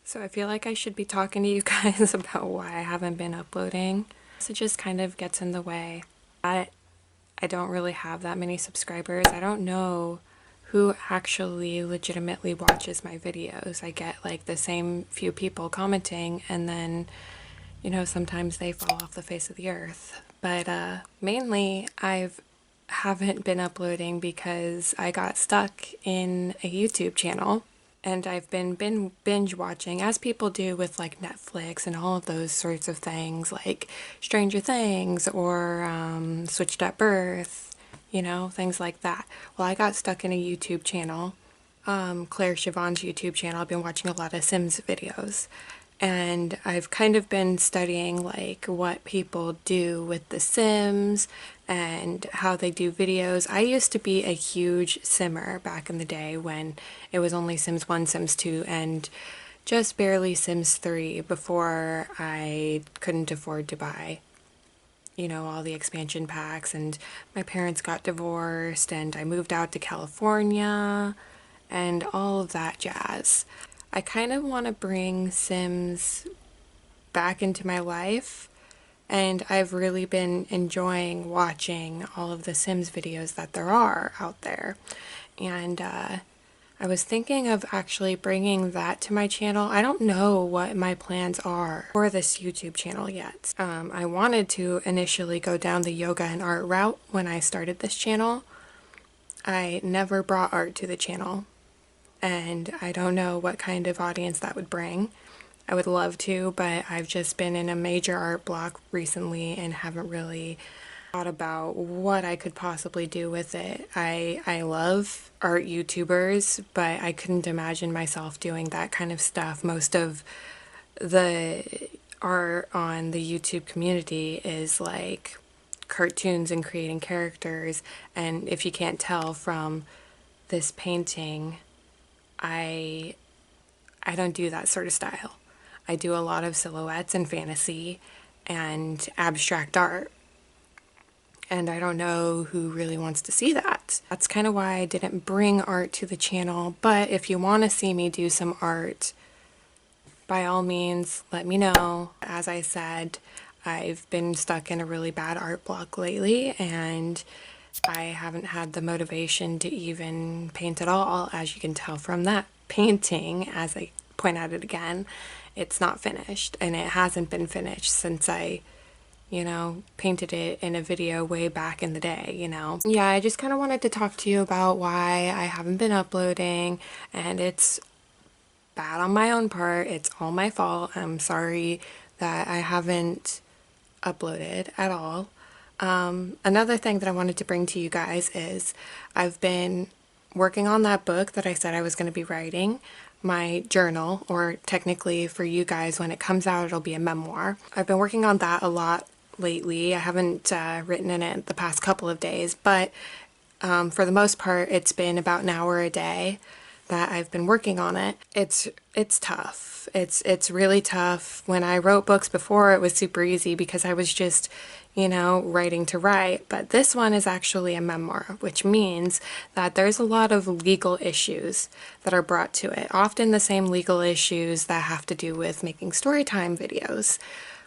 So I feel like I should be talking to you guys about why I haven't been uploading. So it just kind of gets in the way. I don't really have that many subscribers. I don't know who actually legitimately watches my videos. I get like the same few people commenting, and then, sometimes they fall off the face of the earth. But mainly haven't been uploading because I got stuck in a YouTube channel, and I've been binge watching, as people do with like Netflix and all of those sorts of things, like Stranger Things or Switched at Birth, things like that. Well, I got stuck in a YouTube channel, Claire Siobhan's YouTube channel. I've been watching a lot of Sims videos, and I've kind of been studying like what people do with the Sims and how they do videos. I used to be a huge Simmer back in the day when it was only Sims 1, Sims 2, and just barely Sims 3 before I couldn't afford to buy, all the expansion packs, and my parents got divorced and I moved out to California and all of that jazz. I kind of want to bring Sims back into my life, and I've really been enjoying watching all of the Sims videos that there are out there. And I was thinking of actually bringing that to my channel. I don't know what my plans are for this YouTube channel yet. I wanted to initially go down the yoga and art route when I started this channel. I never brought art to the channel, and I don't know what kind of audience that would bring. I would love to, but I've just been in a major art block recently and haven't really thought about what I could possibly do with it. I love art YouTubers, but I couldn't imagine myself doing that kind of stuff. Most of the art on the YouTube community is like cartoons and creating characters, and if you can't tell from this painting, I don't do that sort of style. I do a lot of silhouettes and fantasy and abstract art. And I don't know who really wants to see that. That's kind of why I didn't bring art to the channel. But if you want to see me do some art, by all means, let me know. As I said, I've been stuck in a really bad art block lately, and I haven't had the motivation to even paint at all. As you can tell from that painting, as I point at it again, it's not finished, and it hasn't been finished since I painted it in a video way back in the day. Yeah, I just kind of wanted to talk to you about why I haven't been uploading, and it's bad on my own part. It's all my fault. I'm sorry that I haven't uploaded at all. Another thing that I wanted to bring to you guys is I've been working on that book that I said I was going to be writing, my journal, or technically for you guys, when it comes out, it'll be a memoir. I've been working on that a lot lately. I haven't written in it the past couple of days, but for the most part, it's been about an hour a day that I've been working on it. It's tough. It's really tough. When I wrote books before, it was super easy because I was just, writing to write. But this one is actually a memoir, which means that there's a lot of legal issues that are brought to it. Often the same legal issues that have to do with making storytime videos,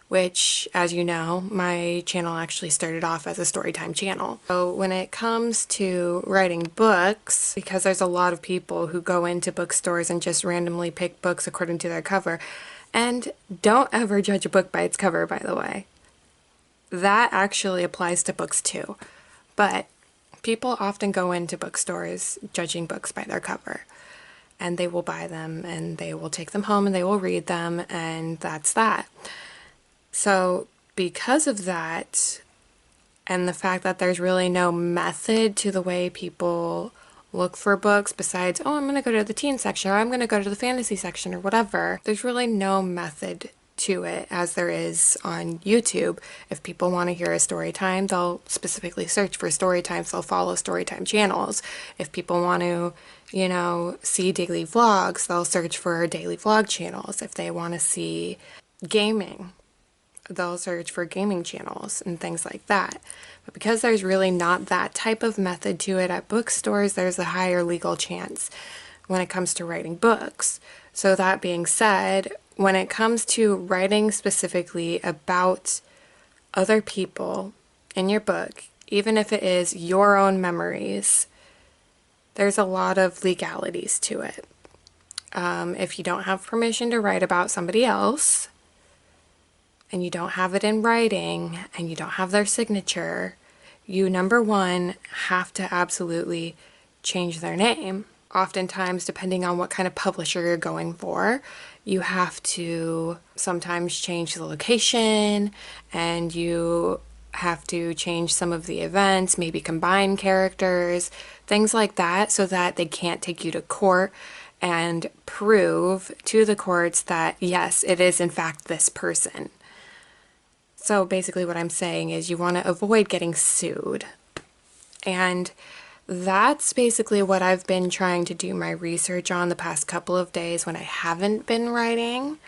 which, as you know, my channel actually started off as a storytime channel. So when it comes to writing books, because there's a lot of people who go into bookstores and just randomly pick books according to their cover, and don't ever judge a book by its cover, by the way. That actually applies to books too. But people often go into bookstores judging books by their cover, and they will buy them and they will take them home and they will read them, and that's that. So because of that, and the fact that there's really no method to the way people look for books besides, oh, I'm going to go to the teen section, or I'm going to go to the fantasy section, or whatever, there's really no method to it as there is on YouTube. If people want to hear a story time, they'll specifically search for story times, they'll follow story time channels. If people want to, see daily vlogs, they'll search for daily vlog channels. If they want to see gaming, they'll search for gaming channels and things like that. But because there's really not that type of method to it at bookstores, there's a higher legal chance when it comes to writing books. So that being said, when it comes to writing specifically about other people in your book, even if it is your own memories, there's a lot of legalities to it. If you don't have permission to write about somebody else, and you don't have it in writing, and you don't have their signature, you, number one, have to absolutely change their name. Oftentimes, depending on what kind of publisher you're going for, you have to sometimes change the location, and you have to change some of the events, maybe combine characters, things like that, so that they can't take you to court and prove to the courts that, yes, it is in fact this person. So basically what I'm saying is you want to avoid getting sued. And that's basically what I've been trying to do my research on the past couple of days when I haven't been writing.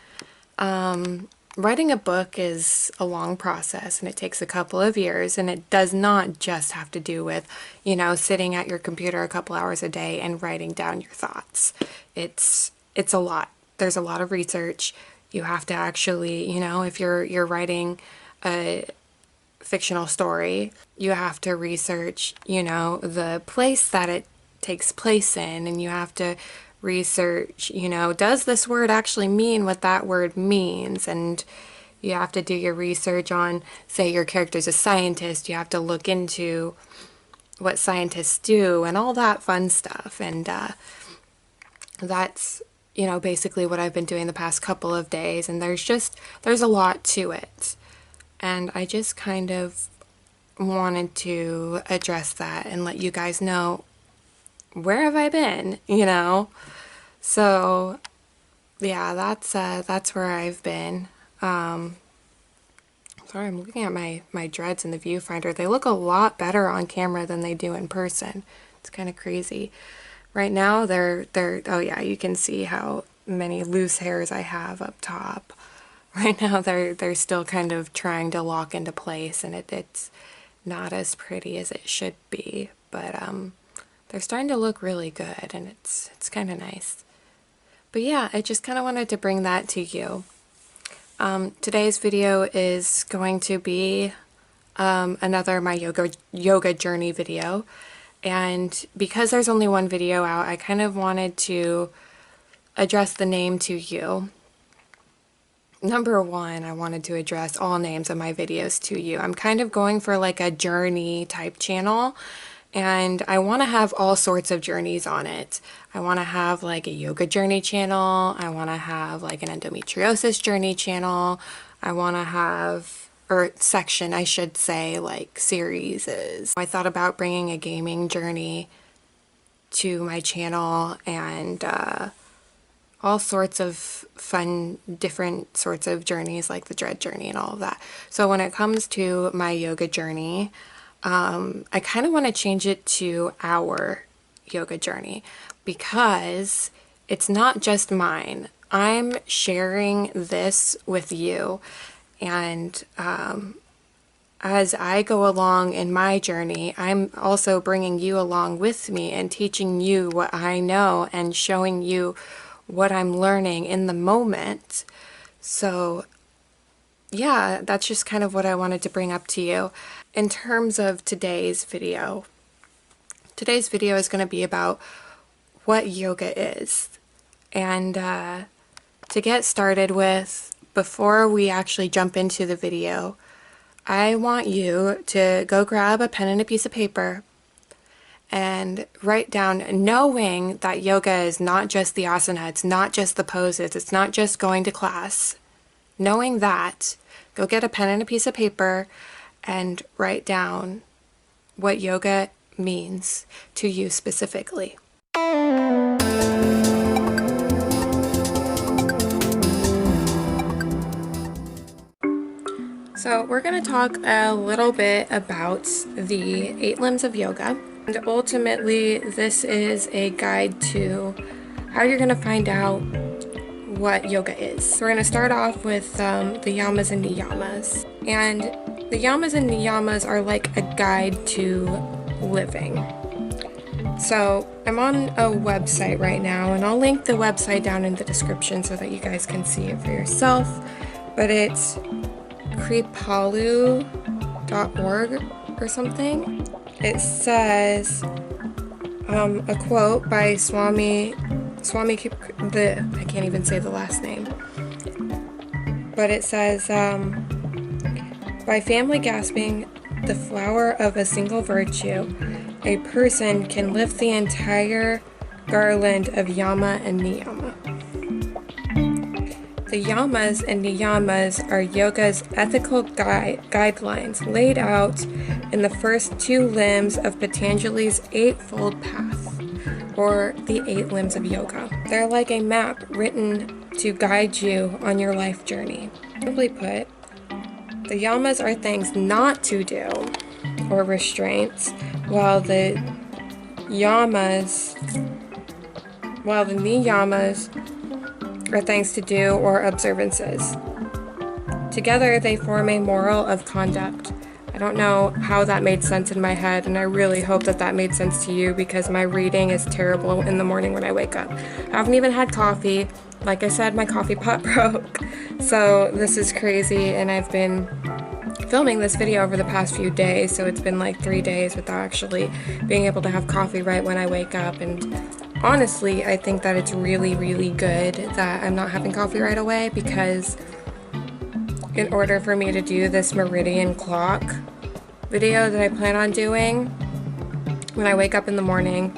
Writing a book is a long process, and it takes a couple of years, and it does not just have to do with, you know, sitting at your computer a couple hours a day and writing down your thoughts. It's a lot. There's a lot of research. You have to actually, you know, if you're writing a fictional story, you have to research, you know, the place that it takes place in, and you have to research, you know, does this word actually mean what that word means? And you have to do your research on, say your character's a scientist, you have to look into what scientists do and all that fun stuff. And that's, you know, basically what I've been doing the past couple of days, and there's a lot to it. And I just kind of wanted to address that and let you guys know, where have I been, you know? So yeah, that's where I've been. Sorry, I'm looking at my dreads in the viewfinder. They look a lot better on camera than they do in person. It's kind of crazy. Right now they're oh yeah, you can see how many loose hairs I have up top. Right now they're still kind of trying to lock into place, and it's not as pretty as it should be, but they're starting to look really good, and it's kind of nice. But yeah, I just kind of wanted to bring that to you. Today's video is going to be another my yoga journey video, and because there's only one video out, I kind of wanted to address the name to you. Number one, I wanted to address all names of my videos to you. I'm kind of going for like a journey type channel, and I want to have all sorts of journeys on it. I want to have like a yoga journey channel. I want to have like an endometriosis journey channel. I want to have, or section, I should say, like series. I thought about bringing a gaming journey to my channel, and all sorts of fun, different sorts of journeys, like the dread journey and all of that. So when it comes to my yoga journey, I kind of want to change it to our yoga journey, because it's not just mine. I'm sharing this with you, and as I go along in my journey, I'm also bringing you along with me and teaching you what I know and showing you what I'm learning in the moment. So yeah, that's just kind of what I wanted to bring up to you. In terms of today's video is going to be about what yoga is. And to get started with, before we actually jump into the video, I want you to go grab a pen and a piece of paper and write down, knowing that yoga is not just the asana, it's not just the poses, it's not just going to class. Knowing that, go get a pen and a piece of paper and write down what yoga means to you specifically. So we're going to talk a little bit about the 8 limbs of yoga. And ultimately, this is a guide to how you're going to find out what yoga is. So we're going to start off with the yamas and niyamas. And the yamas and niyamas are like a guide to living. So I'm on a website right now, and I'll link the website down in the description so that you guys can see it for yourself. But it's kripalu.org or something. It says a quote by Swami I can't even say the last name. But it says, by family grasping the flower of a single virtue, a person can lift the entire garland of yama and niyama. The yamas and niyamas are yoga's ethical guidelines laid out in the first 2 limbs of Patanjali's Eightfold Path, or the 8 limbs of yoga. They're like a map written to guide you on your life journey. Simply put, the yamas are things not to do, or restraints, while the niyamas are things to do or observances. Together they form a moral of conduct. I don't know how that made sense in my head, and I really hope that that made sense to you, because my reading is terrible in the morning when I wake up. I haven't even had coffee. Like I said, my coffee pot broke. So this is crazy, and I've been filming this video over the past few days, so it's been like 3 days without actually being able to have coffee right when I wake up. And honestly, I think that it's really, really good that I'm not having coffee right away, because in order for me to do this meridian clock video that I plan on doing when I wake up in the morning,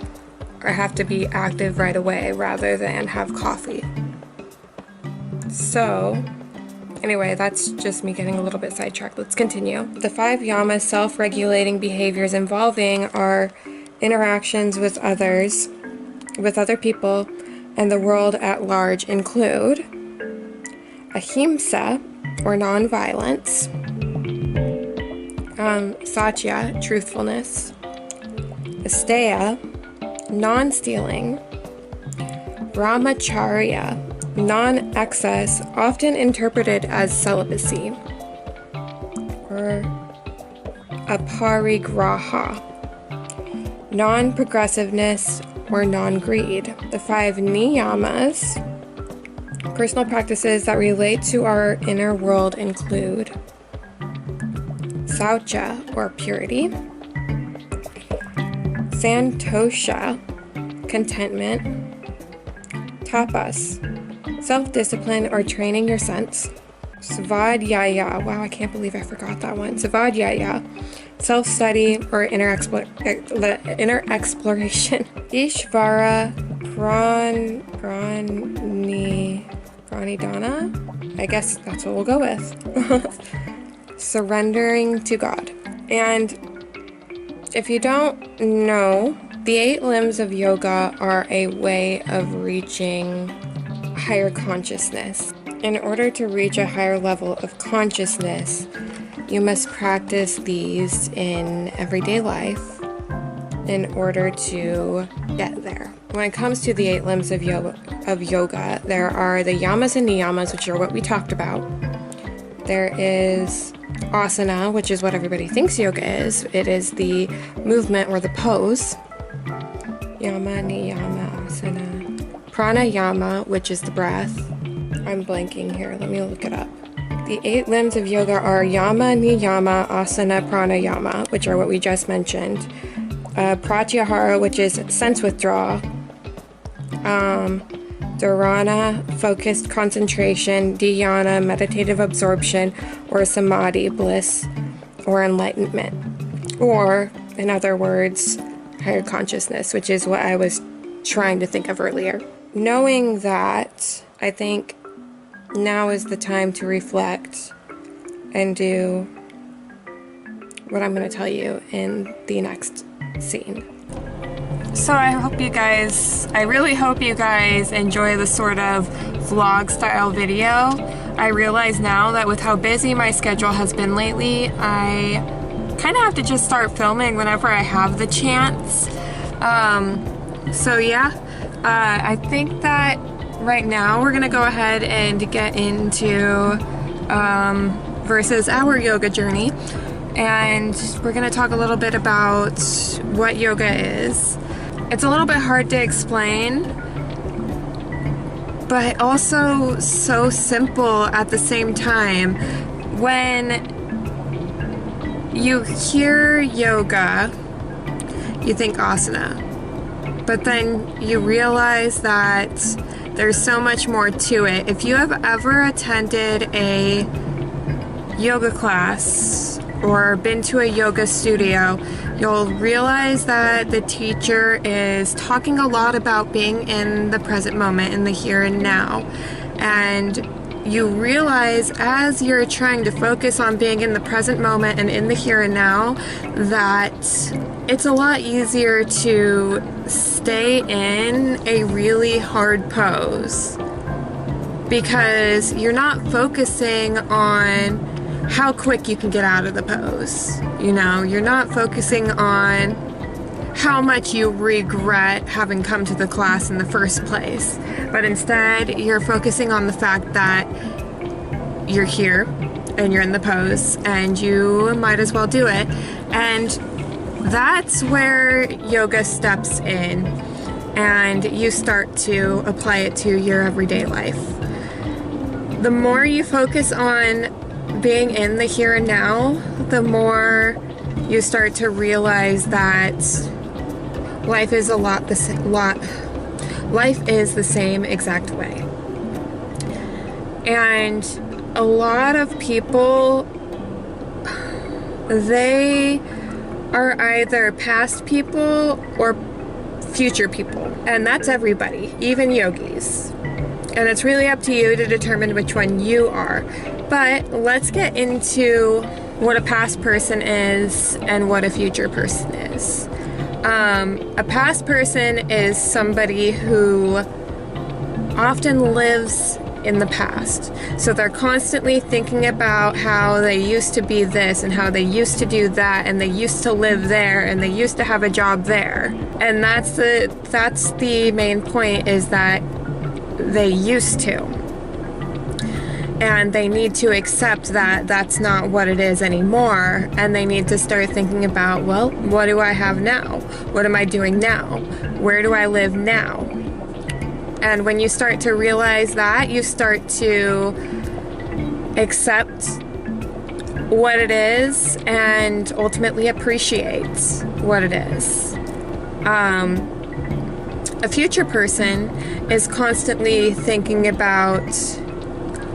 I have to be active right away rather than have coffee. So anyway, that's just me getting a little bit sidetracked. Let's continue. The 5 yamas self-regulating behaviors involving our interactions with others, with other people, and the world at large include ahimsa, or non-violence, satya, truthfulness, asteya, non-stealing, brahmacharya, non-excess, often interpreted as celibacy, or aparigraha, non-progressiveness, or non-greed. The 5 niyamas, personal practices that relate to our inner world, include saucha, or purity, santosha, contentment, tapas, self-discipline or training your sense, svadhyaya, wow, I can't believe I forgot that one, svadhyaya, self-study or inner exploration, ishvara pranidhana, I guess that's what we'll go with, surrendering to God. And if you don't know, the 8 limbs of yoga are a way of reaching higher consciousness. In order to reach a higher level of consciousness, you must practice these in everyday life in order to get there. When it comes to the 8 limbs of yoga, there are the yamas and niyamas, which are what we talked about. There is asana, which is what everybody thinks yoga is. It is the movement or the pose. Yama, niyama, asana. Pranayama, which is the breath. I'm blanking here. Let me look it up. The 8 limbs of yoga are yama, niyama, asana, pranayama, which are what we just mentioned. Pratyahara, which is sense withdrawal. Dharana, focused concentration. Dhyana, meditative absorption, or samadhi, bliss, or enlightenment. Or, in other words, higher consciousness, which is what I was trying to think of earlier. Knowing that, I think now is the time to reflect and do what I'm going to tell you in the next scene. So I really hope you guys enjoy the sort of vlog style video. I realize now that with how busy my schedule has been lately, I kind of have to just start filming whenever I have the chance. So yeah, I think that right now we're gonna go ahead and get into versus our yoga journey, and we're gonna talk a little bit about what yoga is. It's a little bit hard to explain, but also so simple at the same time. When you hear yoga, you think asana, but then you realize that there's so much more to it. If you have ever attended a yoga class or been to a yoga studio, you'll realize that the teacher is talking a lot about being in the present moment, in the here and now. And you realize as you're trying to focus on being in the present moment and in the here and now, that it's a lot easier to stay in a really hard pose because you're not focusing on how quick you can get out of the pose. You know, you're not focusing on how much you regret having come to the class in the first place, but instead you're focusing on the fact that you're here and you're in the pose and you might as well do it. And that's where yoga steps in and you start to apply it to your everyday life. The more you focus on being in the here and now, the more you start to realize that life is life is the same exact way. And a lot of people, they are either past people or future people, and that's everybody, even yogis. And it's really up to you to determine which one you are. But let's get into what a past person is and what a future person is. A past person is somebody who often lives in the past. So they're constantly thinking about how they used to be this and how they used to do that and they used to live there and they used to have a job there. And that's the main point, is that they used to. And they need to accept that that's not what it is anymore, and they need to start thinking about, well, what do I have now? What am I doing now? Where do I live now? And when you start to realize that, you start to accept what it is and ultimately appreciate what it is. A future person is constantly thinking about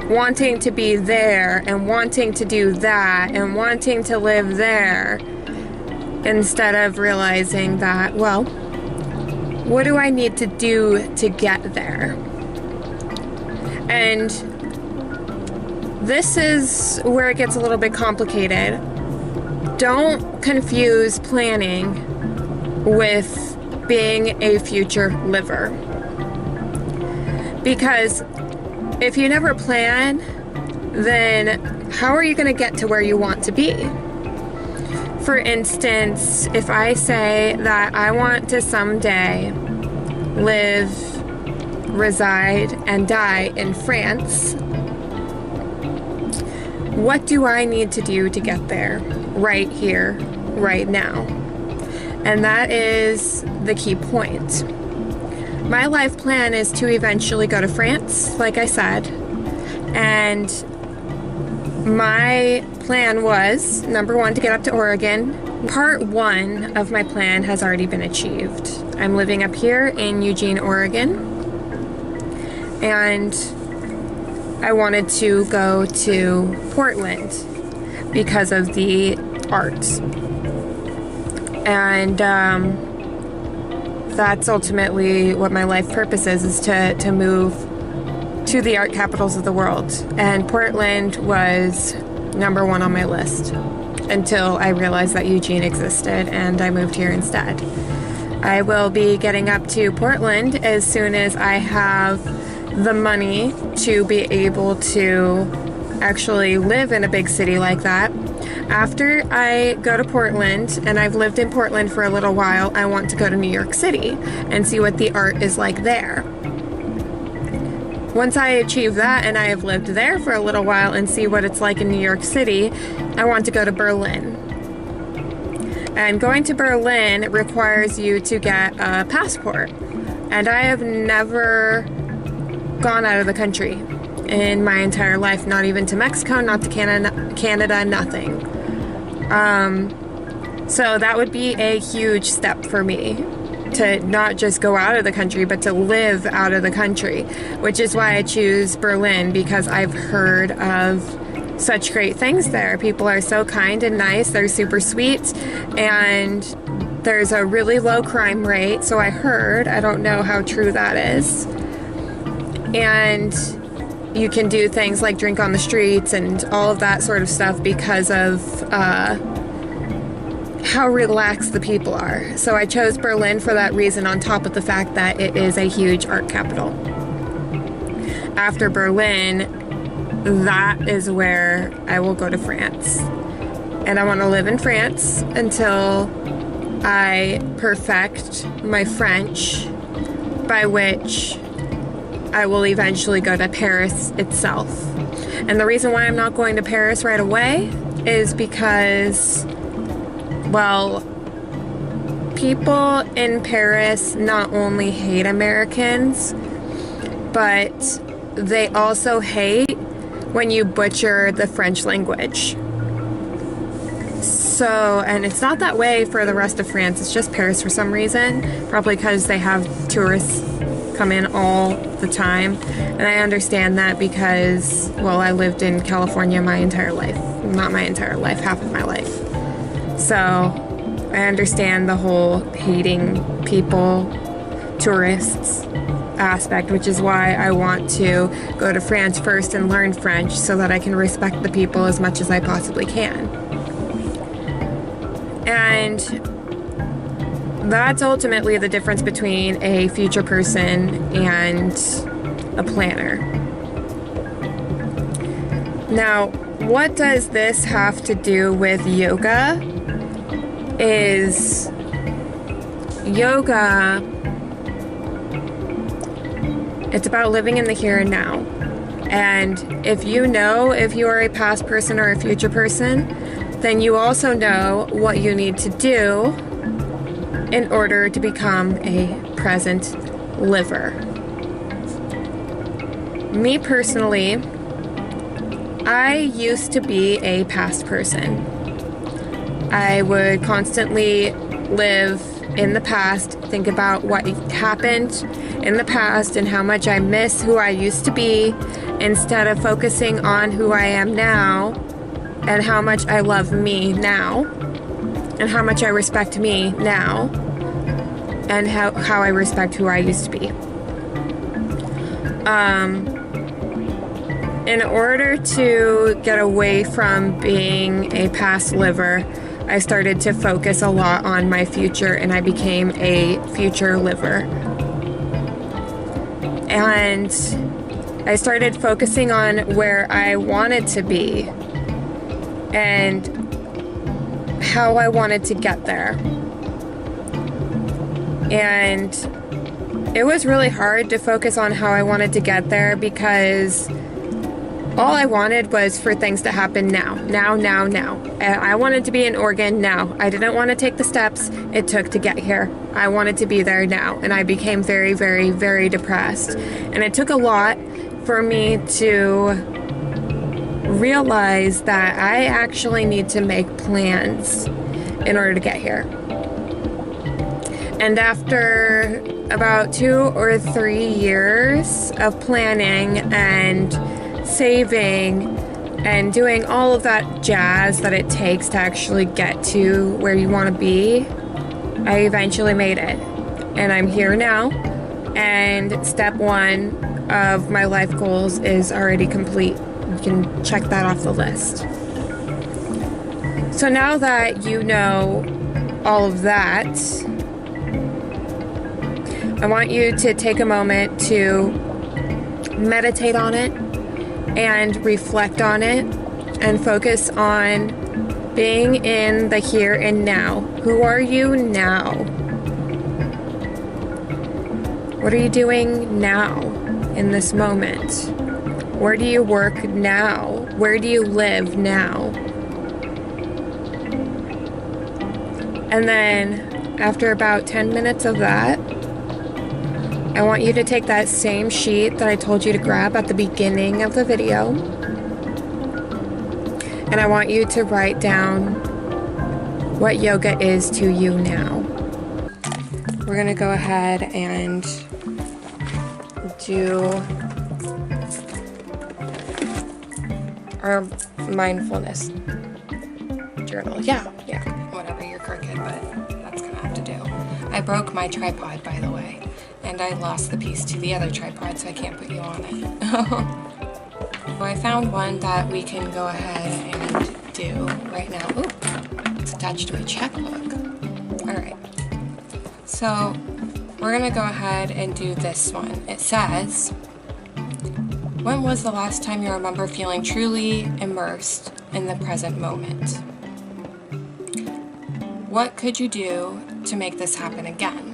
wanting to be there and wanting to do that and wanting to live there, instead of realizing that, well, what do I need to do to get there? And this is where it gets a little bit complicated. Don't confuse planning with being a future liver. Because if you never plan, then how are you going to get to where you want to be? For instance, if I say that I want to someday live, reside, and die in France, what do I need to do to get there right here, right now? And that is the key point. My life plan is to eventually go to France, like I said, and my plan was, number one, to get up to Oregon. Part one of my plan has already been achieved. I'm living up here in Eugene, Oregon, and I wanted to go to Portland because of the art. And that's ultimately what my life purpose is to move to the art capitals of the world. And Portland was number one on my list until I realized that Eugene existed and I moved here instead. I will be getting up to Portland as soon as I have the money to be able to actually live in a big city like that. After I go to Portland, and I've lived in Portland for a little while, I want to go to New York City and see what the art is like there. Once I achieve that and I have lived there for a little while and see what it's like in New York City, I want to go to Berlin. And going to Berlin requires you to get a passport. And I have never gone out of the country in my entire life, not even to Mexico, not to Canada, nothing. So that would be a huge step for me, to not just go out of the country, but to live out of the country, which is why I choose Berlin, because I've heard of such great things there. People are so kind and nice, they're super sweet, and there's a really low crime rate, so I heard. I don't know how true that is. And you can do things like drink on the streets and all of that sort of stuff because of how relaxed the people are. So I chose Berlin for that reason, on top of the fact that it is a huge art capital. After Berlin, that is where I will go to France. And I want to live in France until I perfect my French, by which I will eventually go to Paris itself. And the reason why I'm not going to Paris right away is because, well, people in Paris not only hate Americans, but they also hate when you butcher the French language. So, and it's not that way for the rest of France, it's just Paris for some reason, probably because they have tourists come in all the time. And I understand that because, well, I lived in California my entire life. Not my entire life, half of my life. So I understand the whole hating people, tourists aspect, which is why I want to go to France first and learn French so that I can respect the people as much as I possibly can. And that's ultimately the difference between a future person and a planner. Now, what does this have to do with yoga? Is yoga, it's about living in the here and now. And if you know if you are a past person or a future person, then you also know what you need to do in order to become a present liver. Me personally, I used to be a past person. I would constantly live in the past, think about what happened in the past and how much I miss who I used to be, instead of focusing on who I am now and how much I love me now and how much I respect me now and how I respect who I used to be. In order to get away from being a past liver, I started to focus a lot on my future, and I became a future liver. And I started focusing on where I wanted to be and how I wanted to get there. And it was really hard to focus on how I wanted to get there, because all I wanted was for things to happen now. I wanted to be in Oregon now. I didn't want to take the steps it took to get here. I wanted to be there now. And I became very, very, very depressed. And it took a lot for me to realize that I actually need to make plans in order to get here. And after about 2 or 3 years of planning and saving and doing all of that jazz that it takes to actually get to where you want to be, I eventually made it. And I'm here now, and step 1 of my life goals is already complete. You can check that off the list. So now that you know all of that, I want you to take a moment to meditate on it and reflect on it and focus on being in the here and now. Who are you now? What are you doing now in this moment? Where do you work now? Where do you live now? And then after about 10 minutes of that, I want you to take that same sheet that I told you to grab at the beginning of the video, and I want you to write down what yoga is to you now. We're gonna go ahead and do our mindfulness journal. Yeah, whatever, you're crooked, but that's gonna have to do. I broke my tripod, by the way, and I lost the piece to the other tripod, so I can't put you on it. So I found one that we can go ahead and do right now. Ooh, it's attached to a checkbook. All right, so we're gonna go ahead and do this one. It says, when was the last time you remember feeling truly immersed in the present moment? What could you do to make this happen again?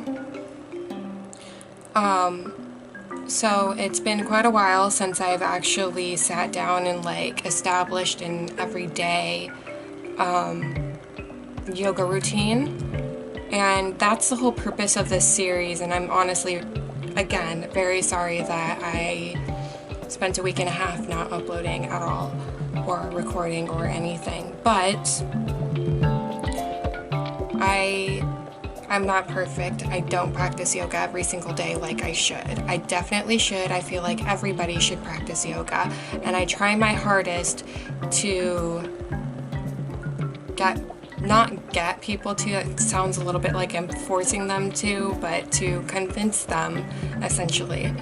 So it's been quite a while since I've actually sat down and like established an everyday yoga routine, and that's the whole purpose of this series. And I'm honestly, again, very sorry that I spent a week and a half not uploading at all or recording or anything, but I'm not perfect. I don't practice yoga every single day like I should. I definitely should. I feel like everybody should practice yoga, and I try my hardest to not get people to, it sounds a little bit like I'm forcing them to, but to convince them essentially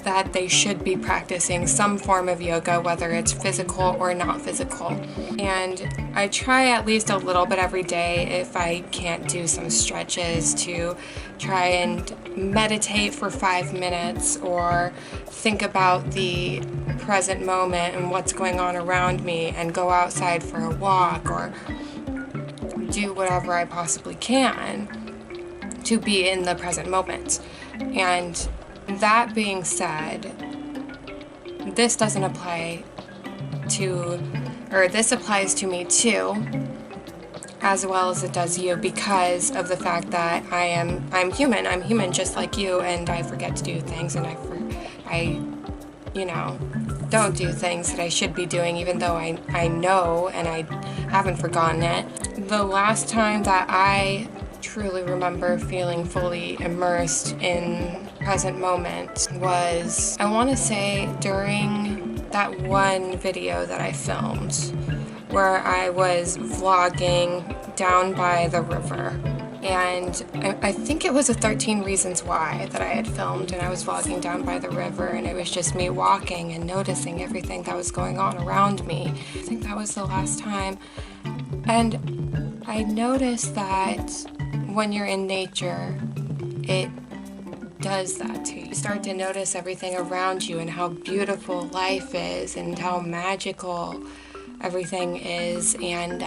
that they should be practicing some form of yoga, whether it's physical or not physical. And I try at least a little bit every day, if I can't do some stretches, to try and meditate for 5 minutes or think about the present moment and what's going on around me, and go outside for a walk or do whatever I possibly can to be in the present moment. And that being said, this doesn't apply to, or this applies to me too, as well as it does you, because of the fact that I'm human. I'm human just like you, and I forget to do things, and I you know, don't do things that I should be doing, even though I know and I haven't forgotten it. The last time that I truly remember feeling fully immersed in present moment was, I want to say, during that one video that I filmed where I was vlogging down by the river. And I think it was a 13 Reasons Why that I had filmed, and I was vlogging down by the river, and it was just me walking and noticing everything that was going on around me. I think that was the last time. And I noticed that when you're in nature, it does that to you. You start to notice everything around you and how beautiful life is and how magical everything is, and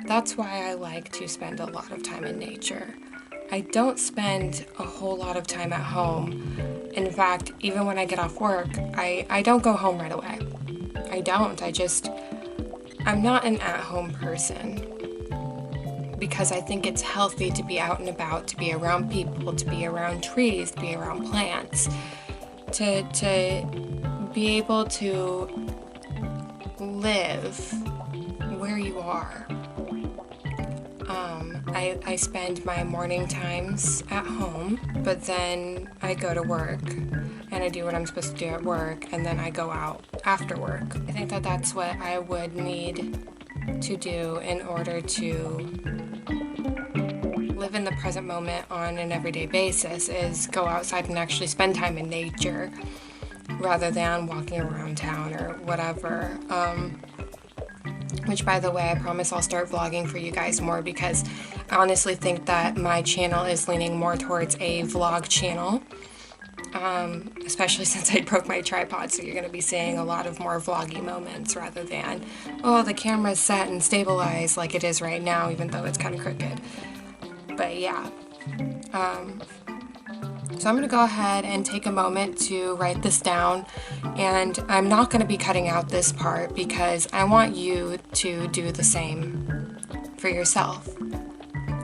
that's why I like to spend a lot of time in nature. I don't spend a whole lot of time at home. In fact, even when I get off work, I don't go home right away. I don't. I'm not an at-home person, because I think it's healthy to be out and about, to be around people, to be around trees, to be around plants, to be able to live where you are. I spend my morning times at home, but then I go to work and I do what I'm supposed to do at work, and then I go out after work. I think that that's what I would need to do in order to live in the present moment on an everyday basis, is go outside and actually spend time in nature rather than walking around town or whatever. Which, by the way, I promise I'll start vlogging for you guys more, because I honestly think that my channel is leaning more towards a vlog channel, especially since I broke my tripod, so you're going to be seeing a lot of more vloggy moments rather than, oh, the camera's set and stabilized like it is right now, even though it's kind of crooked. But yeah, so I'm going to go ahead and take a moment to write this down, and I'm not going to be cutting out this part because I want you to do the same for yourself.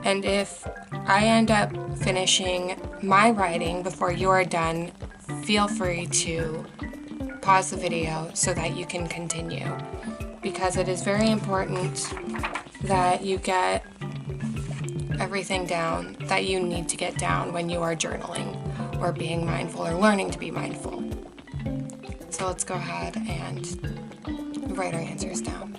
And if I end up finishing my writing before you are done, feel free to pause the video so that you can continue, because it is very important that you get everything down that you need to get down when you are journaling or being mindful or learning to be mindful. So let's go ahead and write our answers down.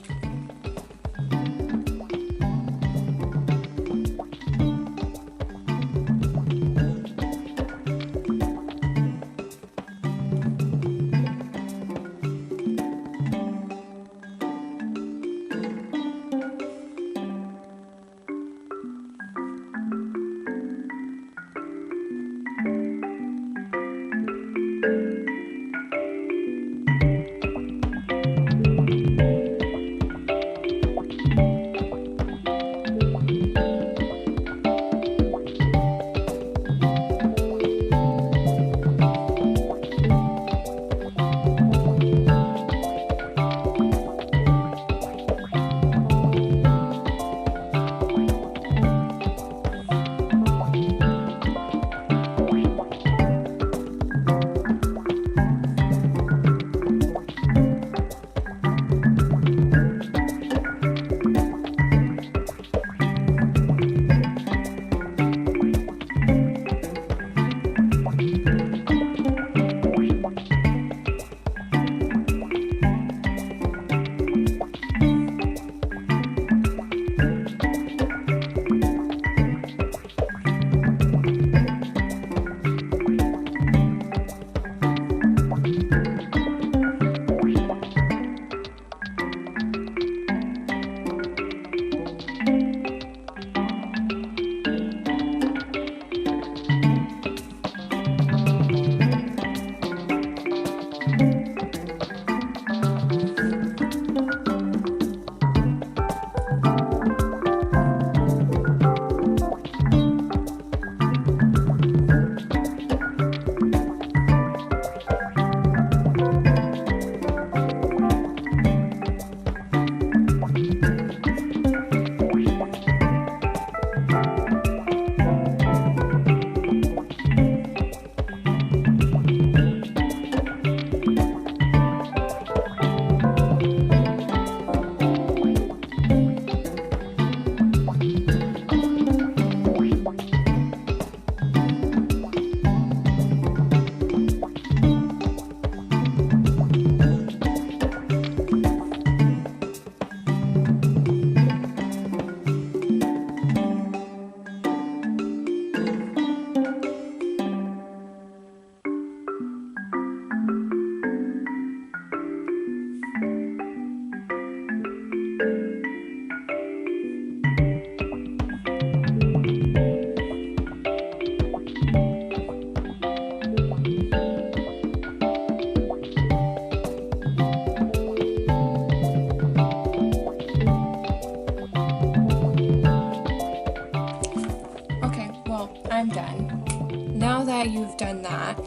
I'm done. Now that you've done that,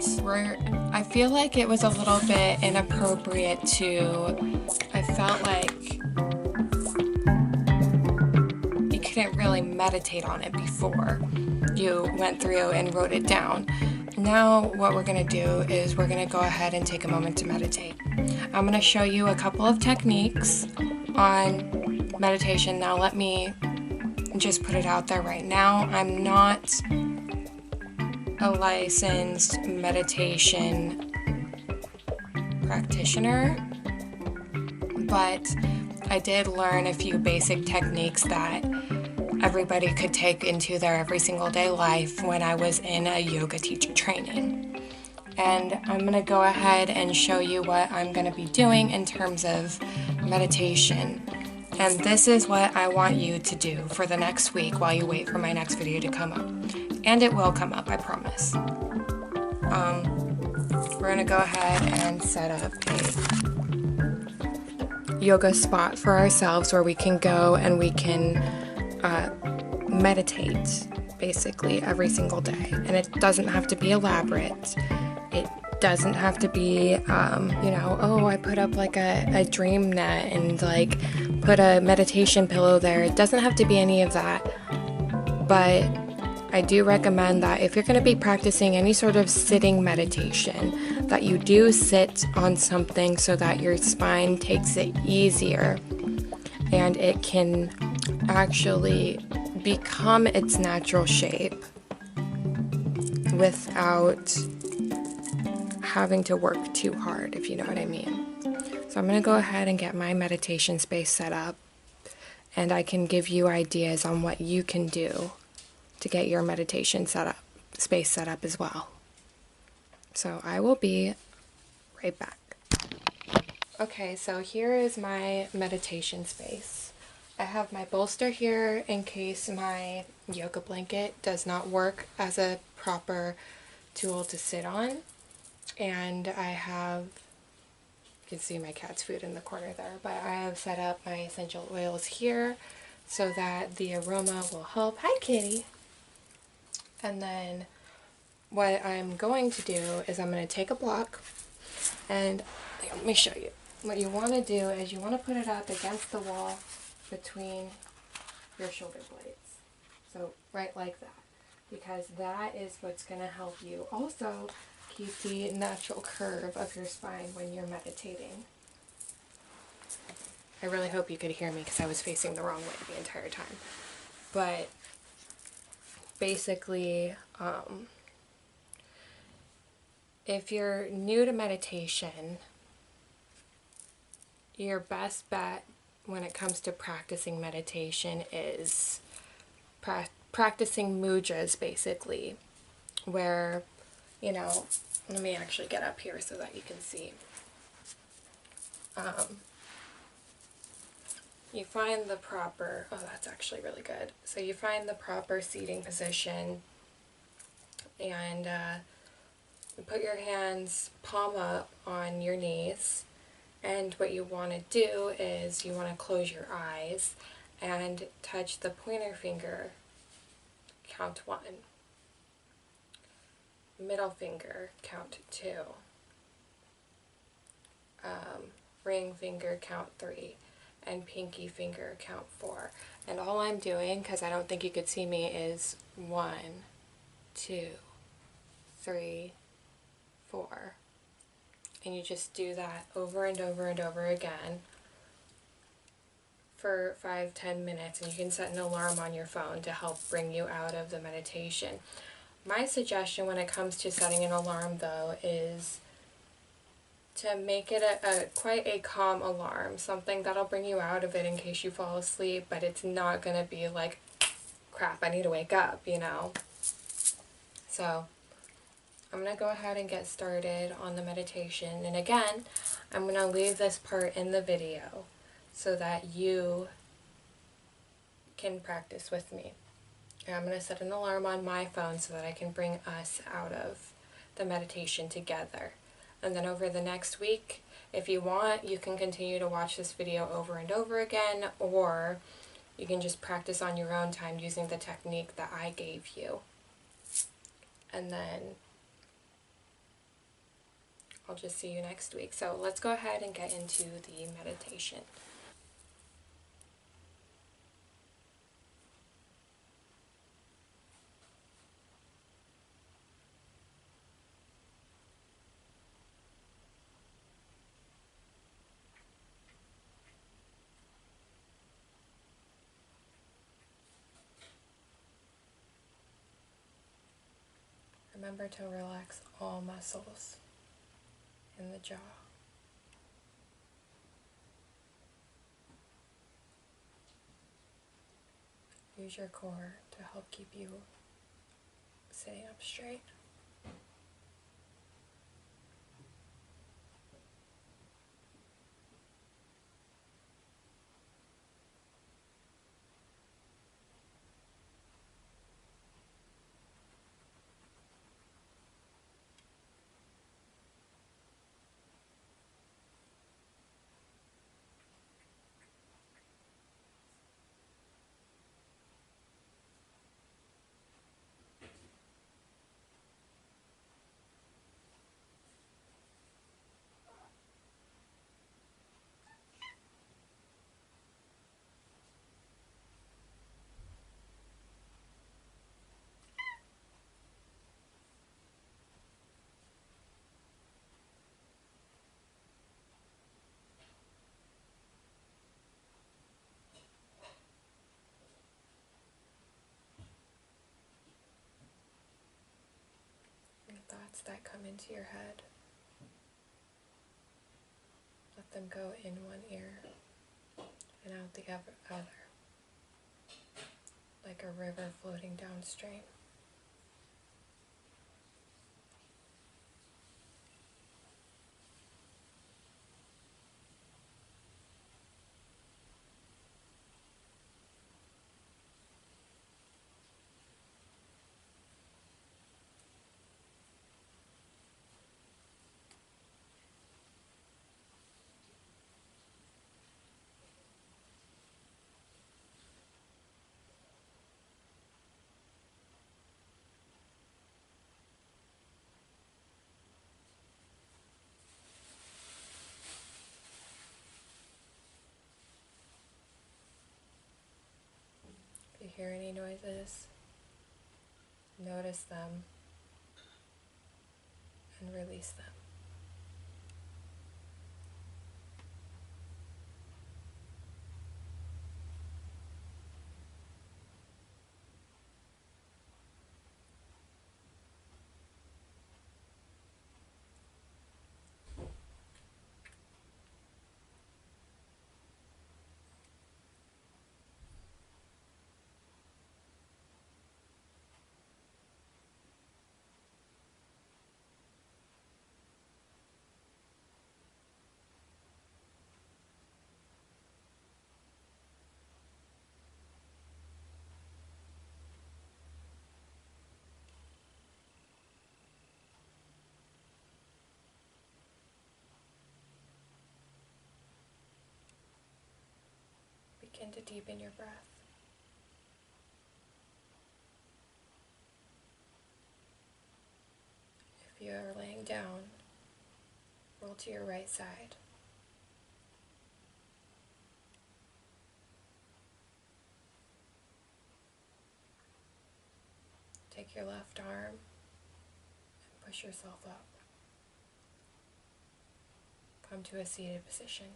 I feel like it was a little bit inappropriate I felt like you couldn't really meditate on it before you went through and wrote it down. Now what we're going to do is we're going to go ahead and take a moment to meditate. I'm going to show you a couple of techniques on meditation. Now let me just put it out there right now. I'm not a licensed meditation practitioner, but I did learn a few basic techniques that everybody could take into their every single day life when I was in a yoga teacher training. And I'm going to go ahead and show you what I'm going to be doing in terms of meditation. And this is what I want you to do for the next week while you wait for my next video to come up. And it will come up, I promise. We're going to go ahead and set up a yoga spot for ourselves where we can go and we can meditate basically every single day. And it doesn't have to be elaborate. It doesn't have to be, I put up like a dream net and like put a meditation pillow there. It doesn't have to be any of that. but I do recommend that if you're going to be practicing any sort of sitting meditation, that you do sit on something so that your spine takes it easier and it can actually become its natural shape without having to work too hard, if you know what I mean. So I'm going to go ahead and get my meditation space set up, and I can give you ideas on what you can do to get your meditation space set up as well. So I will be right back. Okay, so here is my meditation space. I have my bolster here in case my yoga blanket does not work as a proper tool to sit on. And I have, you can see my cat's food in the corner there, but I have set up my essential oils here so that the aroma will help. Hi, kitty. And then what I'm going to do is I'm going to take a block and let me show you. What you want to do is you want to put it up against the wall between your shoulder blades. So right like that, because that is what's going to help you also keep the natural curve of your spine when you're meditating. I really hope you could hear me because I was facing the wrong way the entire time. But basically, if you're new to meditation, your best bet when it comes to practicing meditation is practicing mudras, basically, where, you know, let me actually get up here so that you can see. You find the proper, oh, that's actually really good. So you find the proper seating position and put your hands palm up on your knees. And what you want to do is you want to close your eyes and touch the pointer finger, count 1. Middle finger, count 2. Ring finger, count 3. And pinky finger, count 4. And all I'm doing, because I don't think you could see me, is 1, 2, 3, 4. And you just do that over and over and over again for 5-10 minutes, and you can set an alarm on your phone to help bring you out of the meditation. My suggestion when it comes to setting an alarm, though, is to make it quite a calm alarm, something that'll bring you out of it in case you fall asleep, but it's not going to be like, crap, I need to wake up, you know. So I'm going to go ahead and get started on the meditation, and again, I'm going to leave this part in the video so that you can practice with me. And I'm going to set an alarm on my phone so that I can bring us out of the meditation together. And then over the next week, if you want, you can continue to watch this video over and over again, or you can just practice on your own time using the technique that I gave you. And then I'll just see you next week. So let's go ahead and get into the meditation. Remember to relax all muscles in the jaw. Use your core to help keep you sitting up straight. thoughts that come into your head. Let them go in one ear and out the other, like a river floating downstream. If you hear any noises, notice them and release them. Begin to deepen your breath. If you are laying down, roll to your right side. Take your left arm and push yourself up. Come to a seated position.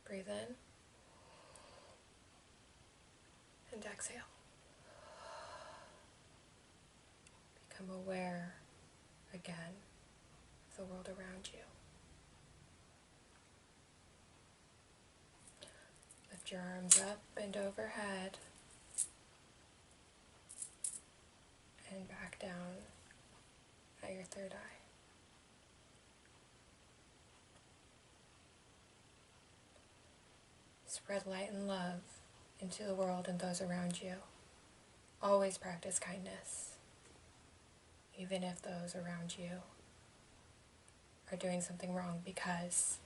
Breathe in and exhale. Become aware again of the world around you. Lift your arms up and overhead and back down at your third eye. Spread light and love into the world and those around you. Always practice kindness, even if those around you are doing something wrong, because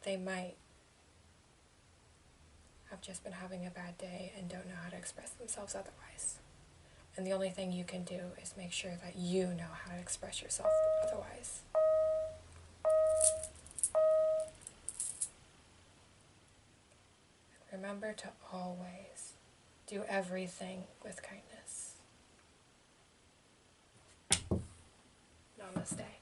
they might have just been having a bad day and don't know how to express themselves otherwise. And the only thing you can do is make sure that you know how to express yourself otherwise. Remember to always do everything with kindness. Namaste.